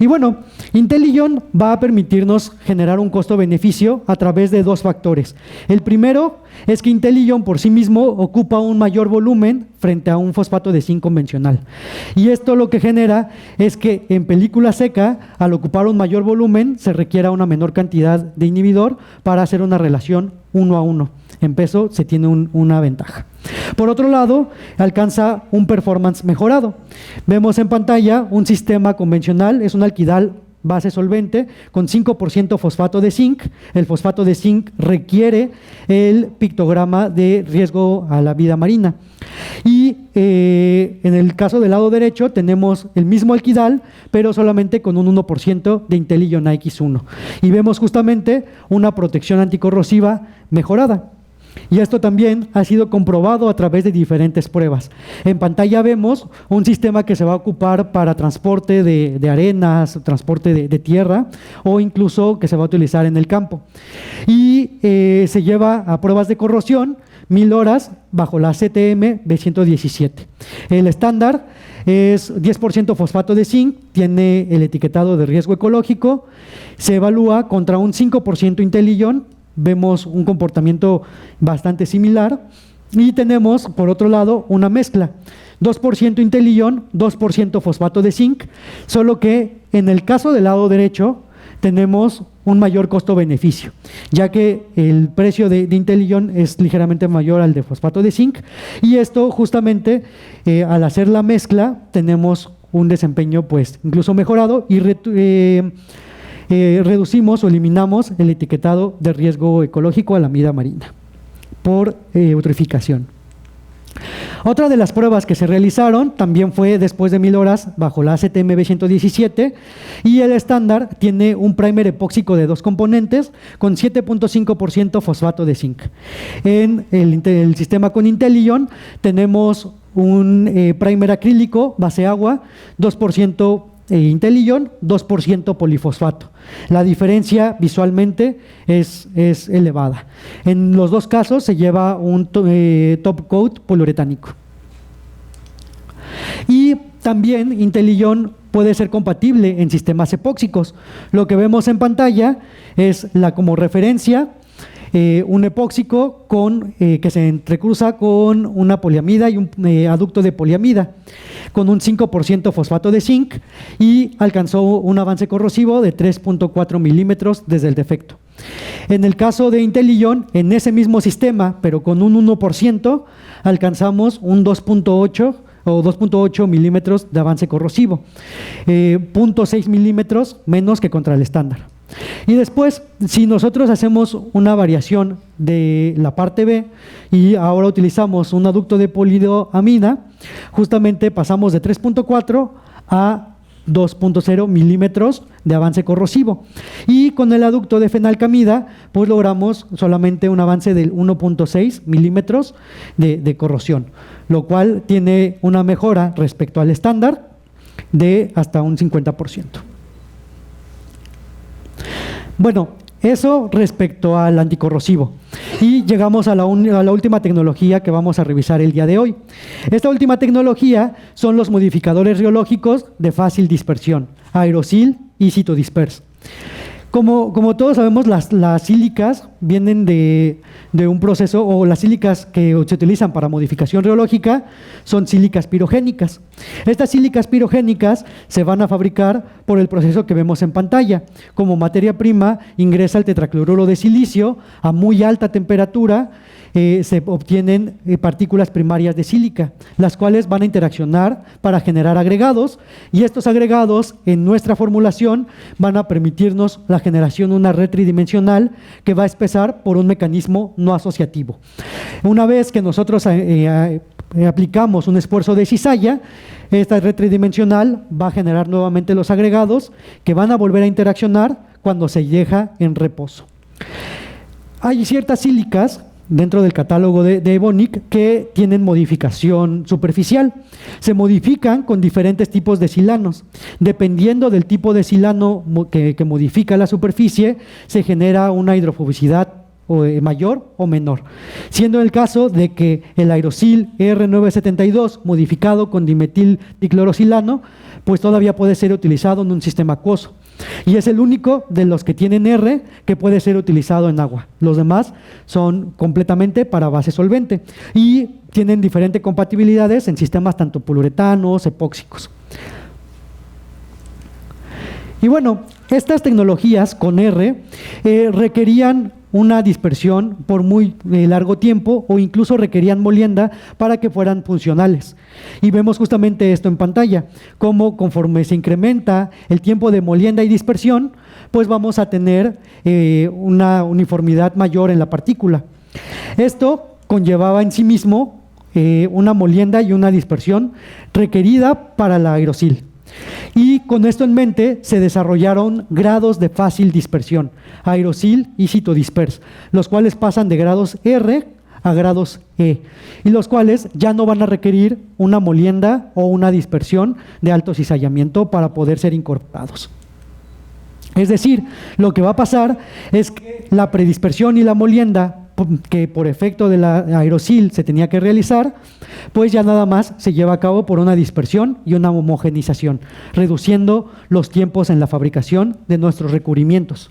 Y bueno, IntelliIon va a permitirnos generar un costo-beneficio a través de dos factores. El primero es que IntelliIon por sí mismo ocupa un mayor volumen frente a un fosfato de zinc convencional. Y esto lo que genera es que en película seca, al ocupar un mayor volumen, se requiera una menor cantidad de inhibidor para hacer una relación 1 a 1. En peso se tiene una ventaja. Por otro lado, alcanza un performance mejorado. Vemos en pantalla un sistema convencional, es un alquidal base solvente con 5% fosfato de zinc. El fosfato de zinc requiere el pictograma de riesgo a la vida marina. Y en el caso del lado derecho tenemos el mismo alquidal, pero solamente con un 1% de IntelliIon AX1. Y vemos justamente una protección anticorrosiva mejorada. Y esto también ha sido comprobado a través de diferentes pruebas. En pantalla vemos un sistema que se va a ocupar para transporte de arenas, transporte de tierra o incluso que se va a utilizar en el campo. Y se lleva a pruebas de corrosión 1000 horas bajo la CTM B117. El estándar es 10% fosfato de zinc, tiene el etiquetado de riesgo ecológico, se evalúa contra un 5% IntelliIon. Vemos un comportamiento bastante similar y tenemos, por otro lado, una mezcla. 2% IntelliIon, 2% fosfato de zinc, solo que en el caso del lado derecho tenemos un mayor costo-beneficio, ya que el precio de IntelliIon es ligeramente mayor al de fosfato de zinc y esto justamente al hacer la mezcla tenemos un desempeño pues incluso mejorado y reducimos o eliminamos el etiquetado de riesgo ecológico a la vida marina por eutroficación. Otra de las pruebas que se realizaron también fue después de 1000 horas bajo la ACTM B117 y el estándar tiene un primer epóxico de 2 componentes con 7.5% fosfato de zinc. En el sistema con IntelliIon tenemos un primer acrílico base agua, 2% IntelliIon, 2% polifosfato. La diferencia visualmente es elevada. En los dos casos se lleva un top coat poliuretánico. Y También IntelliIon puede ser compatible en sistemas epóxicos. Lo que vemos en pantalla es como referencia un epóxico que se entrecruza con una poliamida y un aducto de poliamida con un 5% fosfato de zinc y alcanzó un avance corrosivo de 3.4 milímetros desde el defecto. En el caso de IntelliIon, en ese mismo sistema, pero con un 1%, alcanzamos un 2.8 o 2.8 milímetros de avance corrosivo, 0.6 milímetros menos que contra el estándar. Y después, si nosotros hacemos una variación de la parte B y ahora utilizamos un aducto de poliamida, justamente pasamos de 3.4 a 2.0 milímetros de avance corrosivo. Y con el aducto de fenalcamida, pues logramos solamente un avance del 1.6 milímetros de corrosión, lo cual tiene una mejora respecto al estándar de hasta un 50%. Bueno, eso respecto al anticorrosivo. Y llegamos a la última tecnología que vamos a revisar el día de hoy. Esta última tecnología son los modificadores riológicos de fácil dispersión, Aerosil y Cytodisperse. Como todos sabemos, las sílicas vienen de un proceso, o las sílicas que se utilizan para modificación riológica son sílicas pirogénicas. Estas sílicas pirogénicas se van a fabricar por el proceso que vemos en pantalla. Como materia prima ingresa el tetracloruro de silicio a muy alta temperatura, se obtienen partículas primarias de sílica, las cuales van a interaccionar para generar agregados, y estos agregados en nuestra formulación van a permitirnos la generación de una red tridimensional que va a empezar por un mecanismo no asociativo. Una vez que nosotros aplicamos un esfuerzo de cizalla, esta red tridimensional va a generar nuevamente los agregados que van a volver a interaccionar cuando se deja en reposo. Hay ciertas sílicas dentro del catálogo de Evonik que tienen modificación superficial. Se modifican con diferentes tipos de silanos. Dependiendo del tipo de silano que modifica la superficie, se genera una hidrofobicidad mayor o menor, siendo el caso de que el Aerosil R972 modificado con dimetil diclorosilano pues todavía puede ser utilizado en un sistema acuoso, y es el único de los que tienen R que puede ser utilizado en agua. Los demás son completamente para base solvente y tienen diferentes compatibilidades en sistemas tanto poliuretanos, epóxicos. Y bueno, estas tecnologías con R requerían una dispersión por muy largo tiempo, o incluso requerían molienda para que fueran funcionales. Y vemos justamente esto en pantalla, cómo conforme se incrementa el tiempo de molienda y dispersión, pues vamos a tener una uniformidad mayor en la partícula. Esto conllevaba en sí mismo una molienda y una dispersión requerida para la Aerosil. Y con esto en mente se desarrollaron grados de fácil dispersión, Aerosil y Cytodisperse, los cuales pasan de grados R a grados E, y los cuales ya no van a requerir una molienda o una dispersión de alto cizallamiento para poder ser incorporados. Es decir, lo que va a pasar es que la predispersión y la molienda que por efecto de la Aerosil se tenía que realizar, pues ya nada más se lleva a cabo por una dispersión y una homogenización, reduciendo los tiempos en la fabricación de nuestros recubrimientos.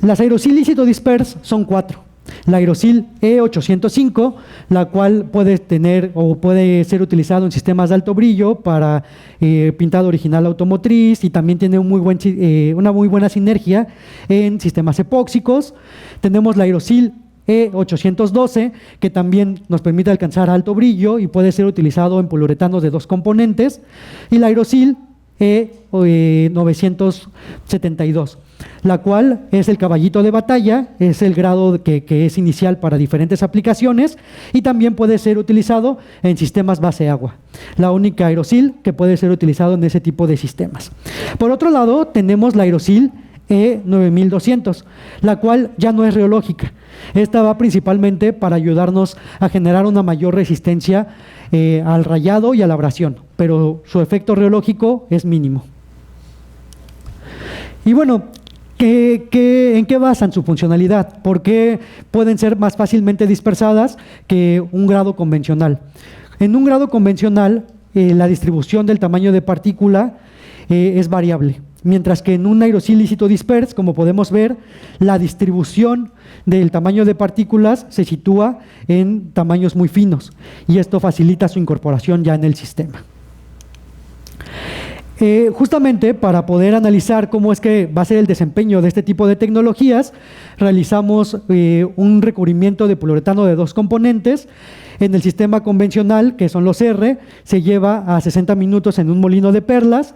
Las Aerosil y Cytodisperse son 4. La Aerosil E805, la cual puede tener o puede ser utilizado en sistemas de alto brillo para pintado original automotriz, y también tiene una muy buena sinergia en sistemas epóxicos. Tenemos la Aerosil E812, que también nos permite alcanzar alto brillo y puede ser utilizado en poliuretanos de 2 componentes, y la Aerosil E972, la cual es el caballito de batalla, es el grado que es inicial para diferentes aplicaciones, y también puede ser utilizado en sistemas base agua, la única Aerosil que puede ser utilizado en ese tipo de sistemas. Por otro lado, tenemos la Aerosil E9200, la cual ya no es reológica. Esta va principalmente para ayudarnos a generar una mayor resistencia al rayado y a la abrasión, pero su efecto reológico es mínimo. Y bueno, ¿en qué basan su funcionalidad? ¿Por qué pueden ser más fácilmente dispersadas que un grado convencional? En un grado convencional, la distribución del tamaño de partícula es variable. Mientras que en un aerosol lícito disperso, como podemos ver, la distribución del tamaño de partículas se sitúa en tamaños muy finos y esto facilita su incorporación ya en el sistema. Justamente para poder analizar cómo es que va a ser el desempeño de este tipo de tecnologías, realizamos un recubrimiento de poliuretano de 2 componentes. En el sistema convencional, que son los R, se lleva a 60 minutos en un molino de perlas.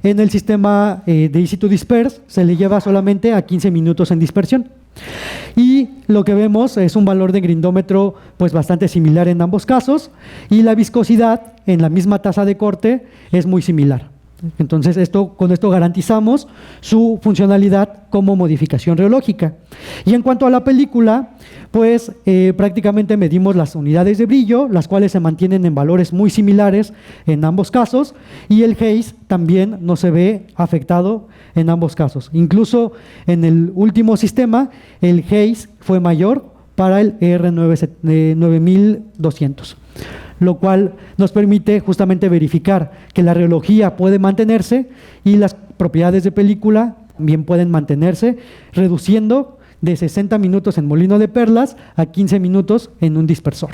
En el sistema de in-situ disperse se le lleva solamente a 15 minutos en dispersión. Y lo que vemos es un valor de grindómetro pues bastante similar en ambos casos, y la viscosidad en la misma tasa de corte es muy similar. Entonces con esto garantizamos su funcionalidad como modificación reológica. Y en cuanto a la película, pues prácticamente medimos las unidades de brillo, las cuales se mantienen en valores muy similares en ambos casos, y el haze también no se ve afectado en ambos casos. Incluso en el último sistema, el haze fue mayor para el ER9200. Lo cual nos permite justamente verificar que la reología puede mantenerse y las propiedades de película también pueden mantenerse, reduciendo de 60 minutos en molino de perlas a 15 minutos en un dispersor.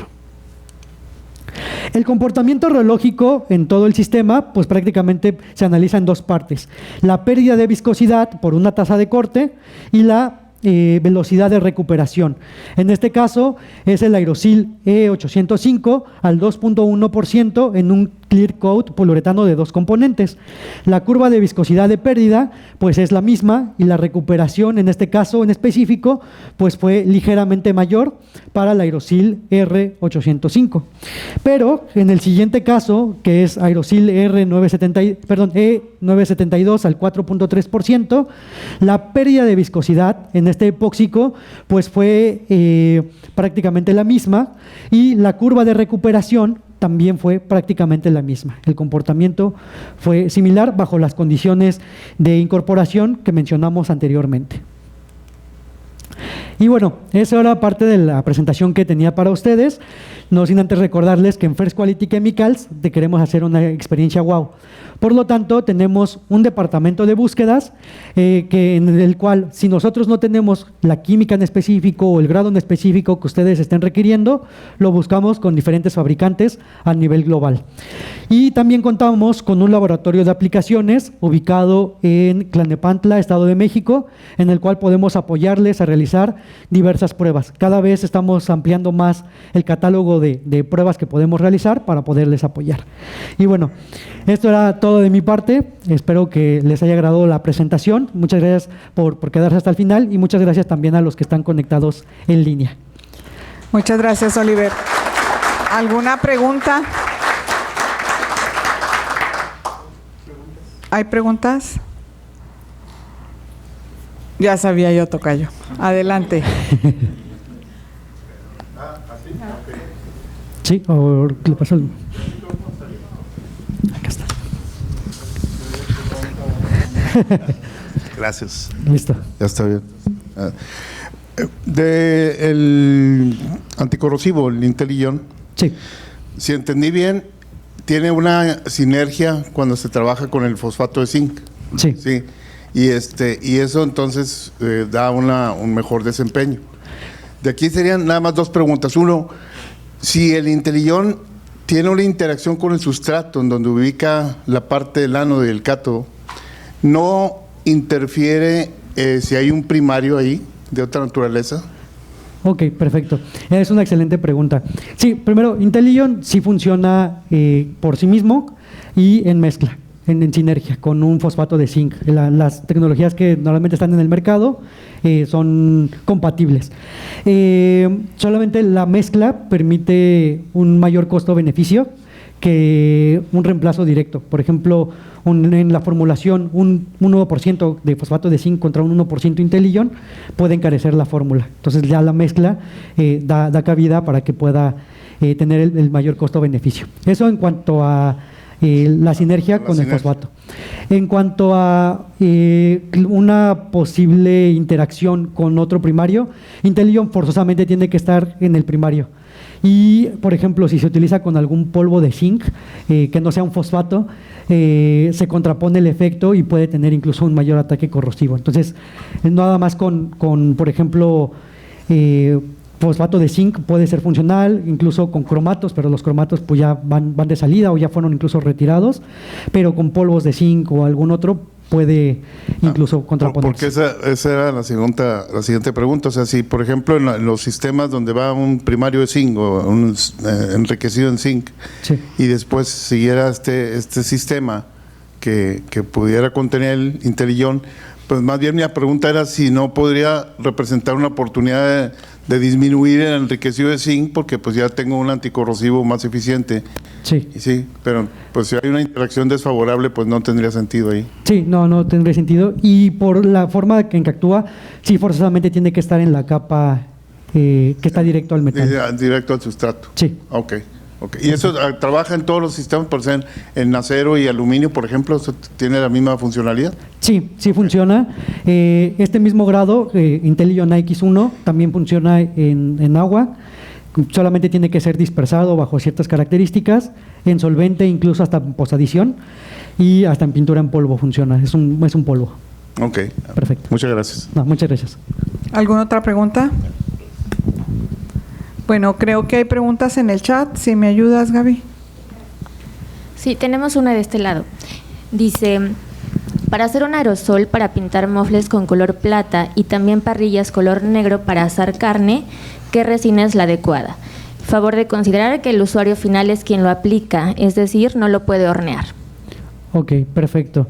El comportamiento reológico en todo el sistema pues prácticamente se analiza en 2 partes: la pérdida de viscosidad por una tasa de corte y la velocidad de recuperación. En este caso es el aerosol E805 al 2.1% en un clear coat poliuretano de 2 componentes. La curva de viscosidad de pérdida pues es la misma, y la recuperación en este caso en específico pues fue ligeramente mayor para el aerosol R805. Pero en el siguiente caso, que es aerosol E972 al 4.3%, la pérdida de viscosidad en este epóxico pues fue prácticamente la misma, y la curva de recuperación también fue prácticamente la misma. El comportamiento fue similar bajo las condiciones de incorporación que mencionamos anteriormente. Y bueno, esa era parte de la presentación que tenía para ustedes. No sin antes recordarles que en First Quality Chemicals te queremos hacer una experiencia wow. Por lo tanto, tenemos un departamento de búsquedas en el cual, si nosotros no tenemos la química en específico o el grado en específico que ustedes estén requiriendo, lo buscamos con diferentes fabricantes a nivel global. Y también contamos con un laboratorio de aplicaciones ubicado en Tlalnepantla, Estado de México, en el cual podemos apoyarles a realizar diversas pruebas. Cada vez estamos ampliando más el catálogo de pruebas que podemos realizar para poderles apoyar. Y bueno, esto era todo de mi parte. Espero que les haya agradado la presentación. Muchas gracias por quedarse hasta el final, y muchas gracias también a los que están conectados en línea. Muchas gracias, Oliver. ¿Alguna pregunta? ¿Hay preguntas? Ya sabía yo, tocayo. Adelante. Sí, o le paso el... Acá está. Gracias. Listo. Ya está bien. El anticorrosivo, el Intellion, Sí. si entendí bien, tiene una sinergia cuando se trabaja con el fosfato de zinc. Sí. Sí. Y eso entonces da un mejor desempeño. De aquí serían nada más 2 preguntas. Uno, si el Intellion tiene una interacción con el sustrato en donde ubica la parte del ánodo y el cátodo, ¿no interfiere si hay un primario ahí de otra naturaleza? Ok, perfecto. Es una excelente pregunta. Sí, primero, Intellion sí funciona por sí mismo y en mezcla, en sinergia con un fosfato de zinc. Las tecnologías que normalmente están en el mercado son compatibles. Solamente la mezcla permite un mayor costo-beneficio que un reemplazo directo. Por ejemplo, en la formulación, un 1% de fosfato de zinc contra un 1% Intellion puede encarecer la fórmula. Entonces ya la mezcla da cabida para que pueda tener el mayor costo-beneficio. Eso en cuanto a la sinergia con el fosfato. En cuanto a una posible interacción con otro primario, Intellion forzosamente tiene que estar en el primario. Y, por ejemplo, si se utiliza con algún polvo de zinc, que no sea un fosfato, se contrapone el efecto y puede tener incluso un mayor ataque corrosivo. Entonces, nada más con por ejemplo, fosfato de zinc puede ser funcional, incluso con cromatos, pero los cromatos pues ya van de salida o ya fueron incluso retirados, pero con polvos de zinc o algún otro puede incluso contraponerse. Porque esa era la siguiente pregunta. O sea, si por ejemplo en los sistemas donde va un primario de zinc o un enriquecido en zinc, sí, y después siguiera este sistema que pudiera contener el Intellion, pues más bien mi pregunta era si no podría representar una oportunidad de disminuir el enriquecido de zinc, porque pues ya tengo un anticorrosivo más eficiente. Sí. Sí, pero pues si hay una interacción desfavorable, pues no tendría sentido ahí. Sí, no tendría sentido. Y por la forma en que actúa, sí, forzosamente tiene que estar en la capa que está directo al metal. Directo al sustrato. Sí. Ok. ¿Y eso trabaja en todos los sistemas, por ejemplo, en acero y aluminio, por ejemplo? ¿Eso tiene la misma funcionalidad? Sí, sí funciona. Este mismo grado, Intellion X1, también funciona en agua. Solamente tiene que ser dispersado bajo ciertas características, en solvente, incluso hasta en postadición, y hasta en pintura en polvo funciona. Es un polvo. Ok. Perfecto. Muchas gracias. No, muchas gracias. ¿Alguna otra pregunta? Bueno, creo que hay preguntas en el chat. Si me ayudas, Gaby. Sí, tenemos una de este lado. Dice, para hacer un aerosol para pintar mofles con color plata y también parrillas color negro para asar carne, ¿qué resina es la adecuada? Favor de considerar que el usuario final es quien lo aplica, es decir, no lo puede hornear. Ok, perfecto.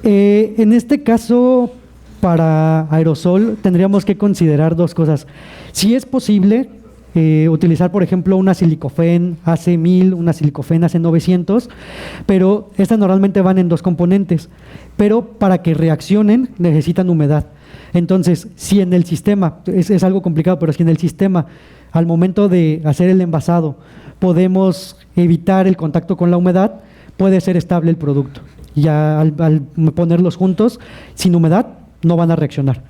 En este caso, para aerosol, tendríamos que considerar dos cosas. Si es posible utilizar, por ejemplo, una silicofen AC1000, una silicofen AC900, pero estas normalmente van en dos componentes, pero para que reaccionen necesitan humedad. Entonces, si en el sistema, es algo complicado, pero si en el sistema, al momento de hacer el envasado, podemos evitar el contacto con la humedad, puede ser estable el producto. Ya al ponerlos juntos, sin humedad, no van a reaccionar.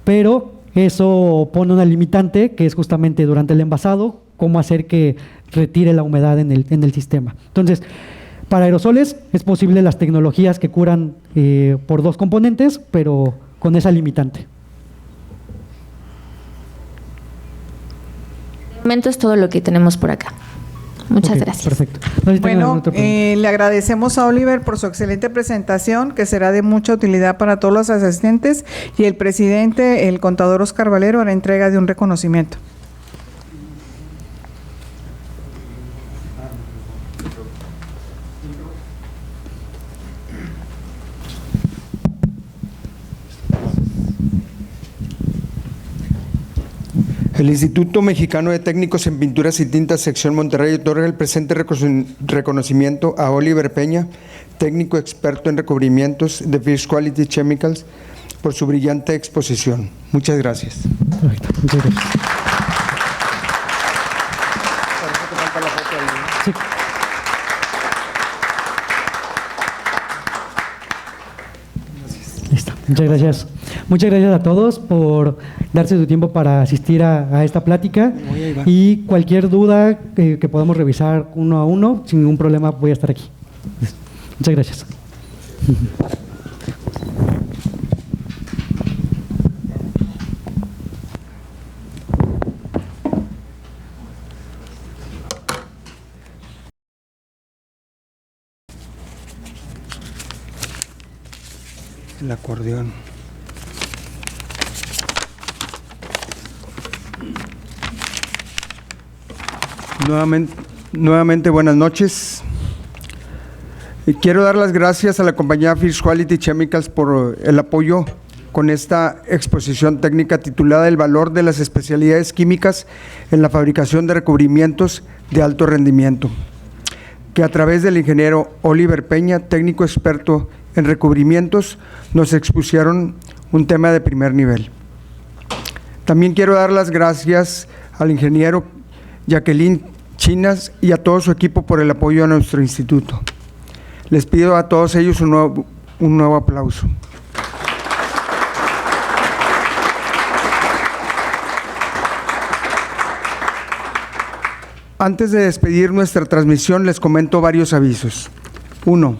Pero eso pone una limitante, que es justamente durante el envasado, cómo hacer que retire la humedad en el sistema. Entonces, para aerosoles es posible las tecnologías que curan por dos componentes, pero con esa limitante. De momento es todo lo que tenemos por acá. Muchas gracias. Perfecto. No sé si tengan Bueno, otra pregunta. le agradecemos a Oliver por su excelente presentación, que será de mucha utilidad para todos los asistentes, y el presidente, el contador Oscar Valero, hará entrega de un reconocimiento. El Instituto Mexicano de Técnicos en Pinturas y Tintas, sección Monterrey, otorga el presente reconocimiento a Oliver Peña, técnico experto en recubrimientos de First Quality Chemicals, por su brillante exposición. Muchas gracias. Perfecto. Muchas gracias. Sí. Listo. Muchas gracias. Muchas gracias a todos por darse su tiempo para asistir a esta plática, y cualquier duda que podamos revisar uno a uno, sin ningún problema voy a estar aquí. Muchas gracias. El acordeón. Nuevamente buenas noches. Quiero dar las gracias a la compañía First Quality Chemicals por el apoyo con esta exposición técnica titulada El valor de las especialidades químicas en la fabricación de recubrimientos de alto rendimiento, que a través del ingeniero Oliver Peña, técnico experto en recubrimientos, nos expusieron un tema de primer nivel. También quiero dar las gracias al ingeniero Jacqueline Chinas y a todo su equipo por el apoyo a nuestro instituto. Les pido a todos ellos un nuevo aplauso. Antes de despedir nuestra transmisión, les comento varios avisos. 1.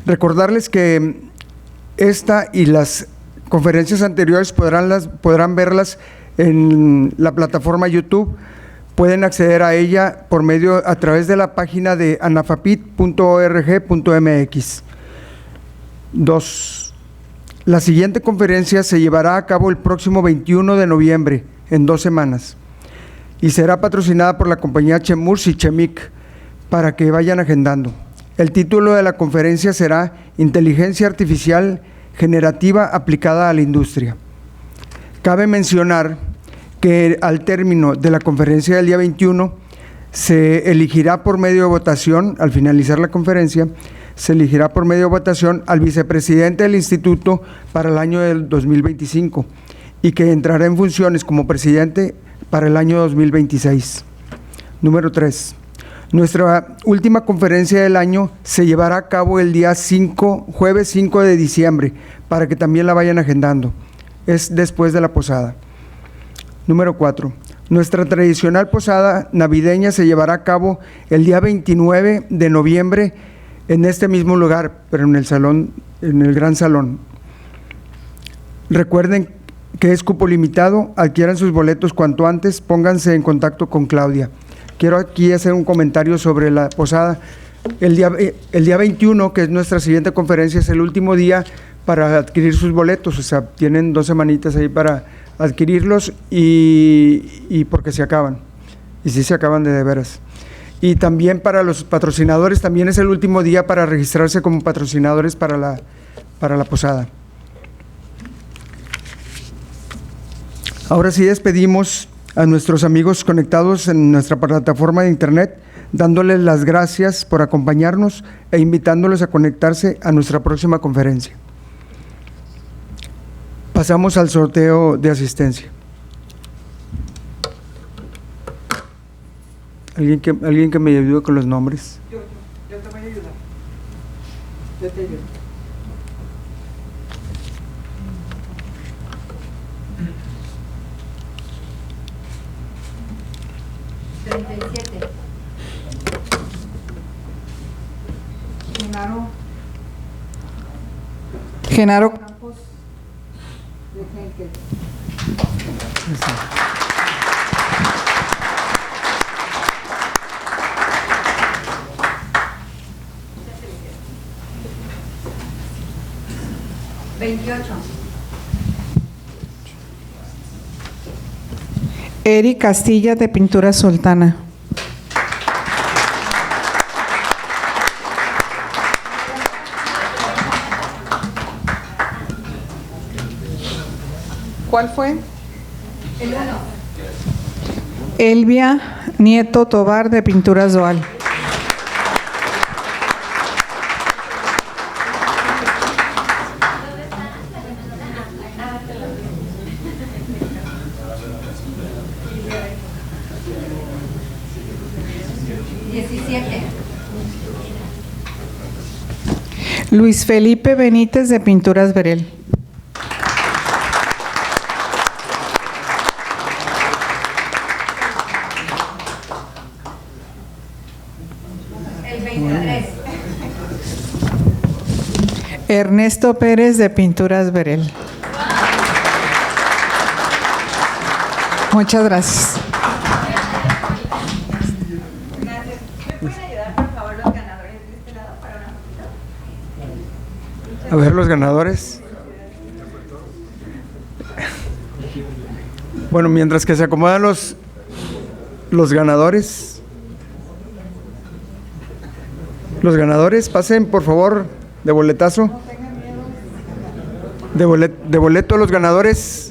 Recordarles que esta y las conferencias anteriores podrán verlas en la plataforma YouTube. Pueden acceder a ella a través de la página de anafapit.org.mx. 2. La siguiente conferencia se llevará a cabo el próximo 21 de noviembre, en 2 semanas, y será patrocinada por la compañía Chemours y Chemic, para que vayan agendando. El título de la conferencia será Inteligencia Artificial Generativa aplicada a la industria. Cabe mencionar que al término de la conferencia del día 21 se elegirá por medio de votación, al finalizar la conferencia, se elegirá por medio de votación al vicepresidente del instituto para el año del 2025 y que entrará en funciones como presidente para el año 2026. Número 3. Nuestra última conferencia del año se llevará a cabo el día jueves 5 de diciembre, para que también la vayan agendando. Es después de la posada. Número 4. Nuestra tradicional posada navideña se llevará a cabo el día 29 de noviembre en este mismo lugar, pero en el gran salón. Recuerden que es cupo limitado, adquieran sus boletos cuanto antes, pónganse en contacto con Claudia. Quiero aquí hacer un comentario sobre la posada. El día 21, que es nuestra siguiente conferencia, es el último día para adquirir sus boletos, o sea, tienen 2 semanitas ahí para adquirirlos y porque se acaban, y sí se acaban de veras. Y también para los patrocinadores, también es el último día para registrarse como patrocinadores para la posada. Ahora sí despedimos a nuestros amigos conectados en nuestra plataforma de internet, dándoles las gracias por acompañarnos e invitándoles a conectarse a nuestra próxima conferencia. Pasamos al sorteo de asistencia. ¿Alguien que me ayude con los nombres? Yo te voy a ayudar. Yo te ayudo. Genaro Campos de Henkel. Eri Castilla de Pintura Sultana. ¿Cuál fue? El 1. Elvia Nieto Tobar de Pinturas Doal. Luis Felipe Benítez de Pinturas Berel. Ernesto Pérez de Pinturas Berel. Muchas gracias. ¿Me pueden ayudar, por favor, los ganadores de este lado para una fotito? A ver, los ganadores. Bueno, mientras que se acomodan los ganadores. Los ganadores, pasen, por favor, de boletazo. De boleto los ganadores.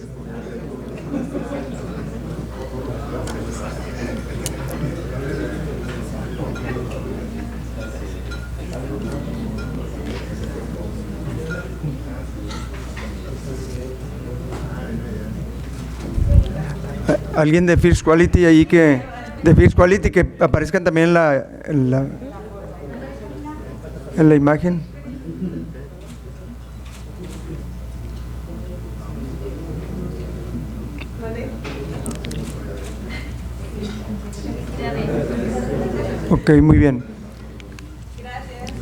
Alguien de First Quality ahí de First Quality que aparezcan también en la en la imagen. Ok, muy bien.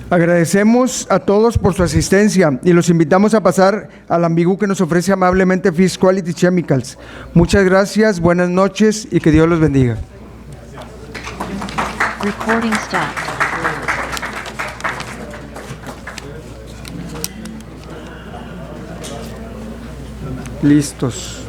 Agradecemos a todos por su asistencia y los invitamos a pasar al ambigú que nos ofrece amablemente Fish Quality Chemicals. Muchas gracias, buenas noches y que Dios los bendiga. Recording stopped. Listos.